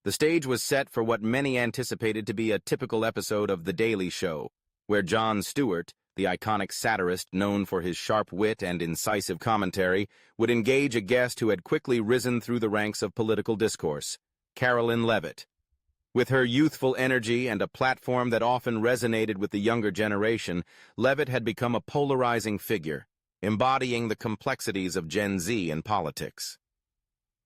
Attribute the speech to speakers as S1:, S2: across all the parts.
S1: The stage was set for what many anticipated to be a typical episode of The Daily Show, where Jon Stewart, the iconic satirist known for his sharp wit and incisive commentary, would engage a guest who had quickly risen through the ranks of political discourse, Karoline Leavitt. With her youthful energy and a platform that often resonated with the younger generation, Leavitt had become a polarizing figure, embodying the complexities of Gen Z in politics.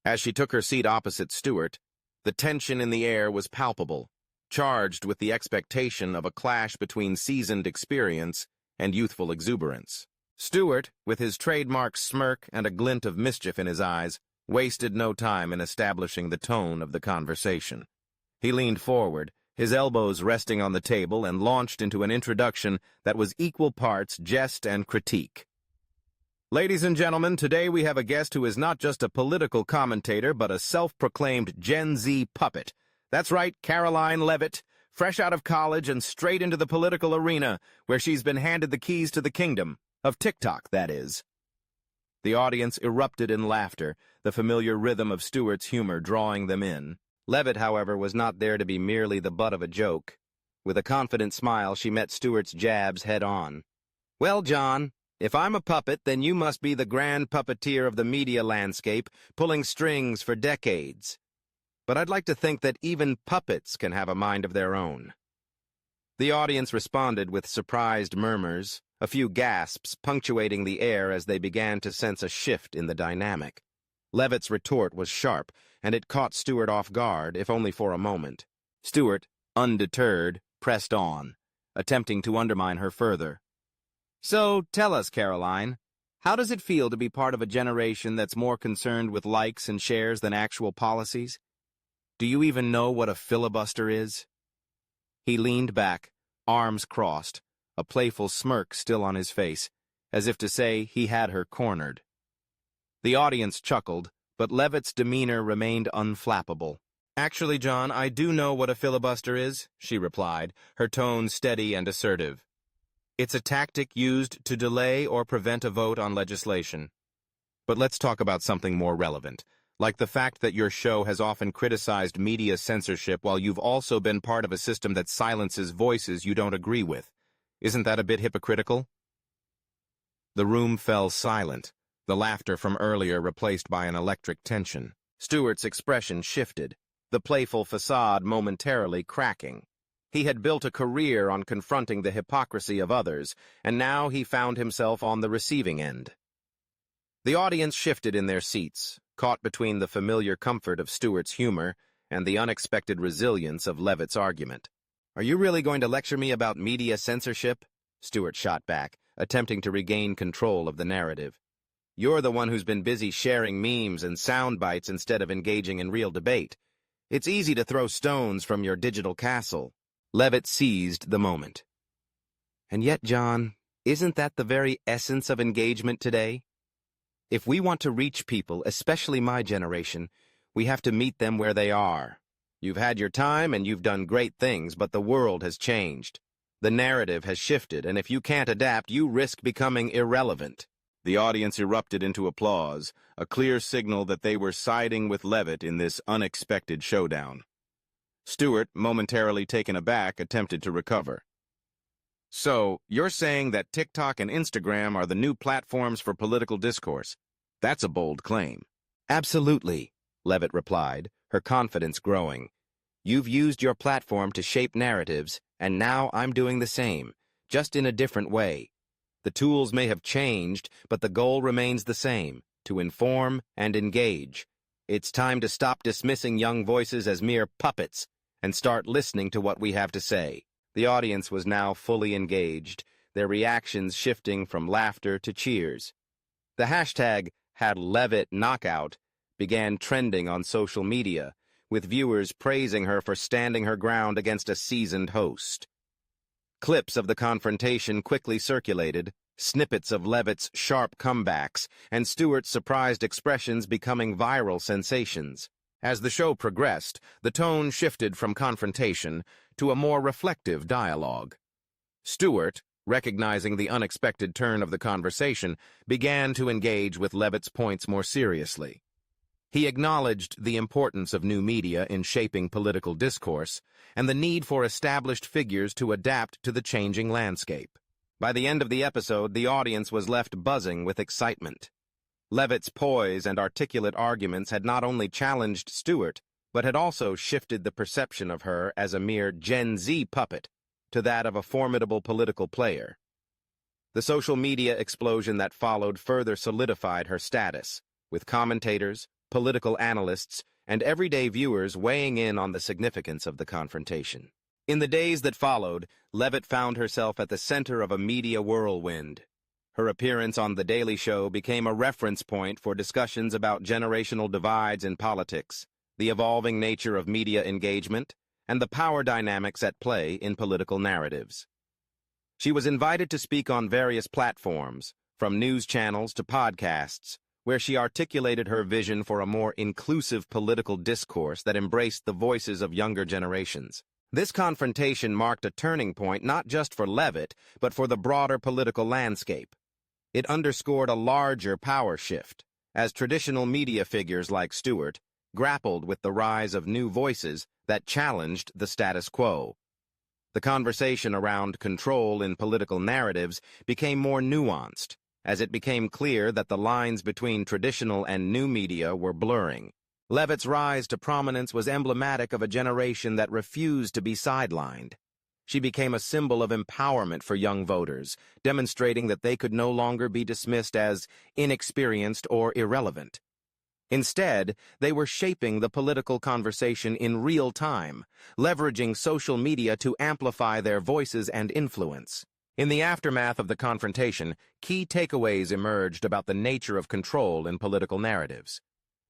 S1: As she took her seat opposite Stewart, the tension in the air was palpable, charged with the expectation of a clash between seasoned experience and youthful exuberance. Stewart, with his trademark smirk and a glint of mischief in his eyes, wasted no time in establishing the tone of the conversation. He leaned forward, his elbows resting on the table, and launched into an introduction that was equal parts jest and critique. Ladies and gentlemen, today we have a guest who is not just a political commentator, but a self-proclaimed Gen Z puppet. That's right, Karoline Leavitt, fresh out of college and straight into the political arena, where she's been handed the keys to the kingdom, of TikTok, that is. The audience erupted in laughter, the familiar rhythm of Stewart's humor drawing them in. Leavitt, however, was not there to be merely the butt of a joke. With a confident smile, she met Stewart's jabs head-on. "Well, Jon, if I'm a puppet, then you must be the grand puppeteer of the media landscape, pulling strings for decades. But I'd like to think that even puppets can have a mind of their own." The audience responded with surprised murmurs, a few gasps punctuating the air as they began to sense a shift in the dynamic. Leavitt's retort was sharp, and it caught Stewart off guard, if only for a moment. Stewart, undeterred, pressed on, attempting to undermine her further. "So, tell us, Karoline, how does it feel to be part of a generation that's more concerned with likes and shares than actual policies? Do you even know what a filibuster is?" He leaned back, arms crossed, a playful smirk still on his face, as if to say he had her cornered. The audience chuckled, but Leavitt's demeanor remained unflappable. "Actually, Jon, I do know what a filibuster is," she replied, her tone steady and assertive. "It's a tactic used to delay or prevent a vote on legislation. But let's talk about something more relevant, like the fact that your show has often criticized media censorship while you've also been part of a system that silences voices you don't agree with. Isn't that a bit hypocritical?" The room fell silent, the laughter from earlier replaced by an electric tension. Stewart's expression shifted, the playful facade momentarily cracking. He had built a career on confronting the hypocrisy of others, and now he found himself on the receiving end. The audience shifted in their seats, caught between the familiar comfort of Stewart's humor and the unexpected resilience of Leavitt's argument. "Are you really going to lecture me about media censorship?" Stewart shot back, attempting to regain control of the narrative. "You're the one who's been busy sharing memes and sound bites instead of engaging in real debate. It's easy to throw stones from your digital castle." Leavitt seized the moment. "And yet, Jon, isn't that the very essence of engagement today? If we want to reach people, especially my generation, we have to meet them where they are. You've had your time and you've done great things, but the world has changed. The narrative has shifted, and if you can't adapt, you risk becoming irrelevant." The audience erupted into applause, a clear signal that they were siding with Leavitt in this unexpected showdown. Stewart, momentarily taken aback, attempted to recover. "So, you're saying that TikTok and Instagram are the new platforms for political discourse? That's a bold claim." "Absolutely," Leavitt replied, her confidence growing. "You've used your platform to shape narratives, and now I'm doing the same, just in a different way. The tools may have changed, but the goal remains the same, to inform and engage. It's time to stop dismissing young voices as mere puppets and start listening to what we have to say." The audience was now fully engaged, their reactions shifting from laughter to cheers. The hashtag #HadLeavittKnockout began trending on social media, with viewers praising her for standing her ground against a seasoned host. Clips of the confrontation quickly circulated, snippets of Leavitt's sharp comebacks, and Stewart's surprised expressions becoming viral sensations. As the show progressed, the tone shifted from confrontation to a more reflective dialogue. Stewart, recognizing the unexpected turn of the conversation, began to engage with Leavitt's points more seriously. He acknowledged the importance of new media in shaping political discourse and the need for established figures to adapt to the changing landscape. By the end of the episode, the audience was left buzzing with excitement. Leavitt's poise and articulate arguments had not only challenged Stewart, but had also shifted the perception of her as a mere Gen Z puppet to that of a formidable political player. The social media explosion that followed further solidified her status, with commentators, political analysts, and everyday viewers weighing in on the significance of the confrontation. In the days that followed, Leavitt found herself at the center of a media whirlwind. Her appearance on The Daily Show became a reference point for discussions about generational divides in politics, the evolving nature of media engagement, and the power dynamics at play in political narratives. She was invited to speak on various platforms, from news channels to podcasts, where she articulated her vision for a more inclusive political discourse that embraced the voices of younger generations. This confrontation marked a turning point not just for Leavitt, but for the broader political landscape. It underscored a larger power shift, as traditional media figures like Stewart grappled with the rise of new voices that challenged the status quo. The conversation around control in political narratives became more nuanced, as it became clear that the lines between traditional and new media were blurring. Leavitt's rise to prominence was emblematic of a generation that refused to be sidelined. She became a symbol of empowerment for young voters, demonstrating that they could no longer be dismissed as inexperienced or irrelevant. Instead, they were shaping the political conversation in real time, leveraging social media to amplify their voices and influence. In the aftermath of the confrontation, key takeaways emerged about the nature of control in political narratives.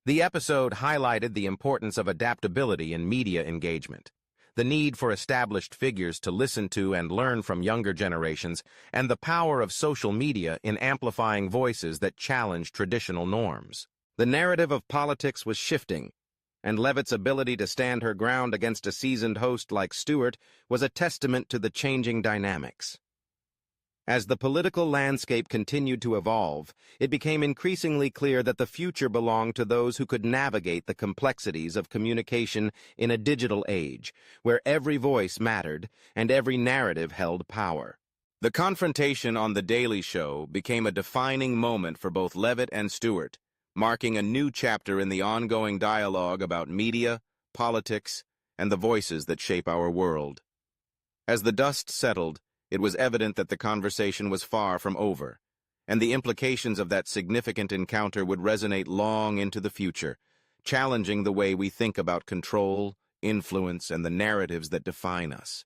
S1: The episode highlighted the importance of adaptability in media engagement, the need for established figures to listen to and learn from younger generations, and the power of social media in amplifying voices that challenge traditional norms. The narrative of politics was shifting, and Leavitt's ability to stand her ground against a seasoned host like Stewart was a testament to the changing dynamics. As the political landscape continued to evolve, it became increasingly clear that the future belonged to those who could navigate the complexities of communication in a digital age, where every voice mattered and every narrative held power. The confrontation on The Daily Show became a defining moment for both Leavitt and Stewart, marking a new chapter in the ongoing dialogue about media, politics, and the voices that shape our world. As the dust settled, it was evident that the conversation was far from over, and the implications of that significant encounter would resonate long into the future, challenging the way we think about control, influence, and the narratives that define us.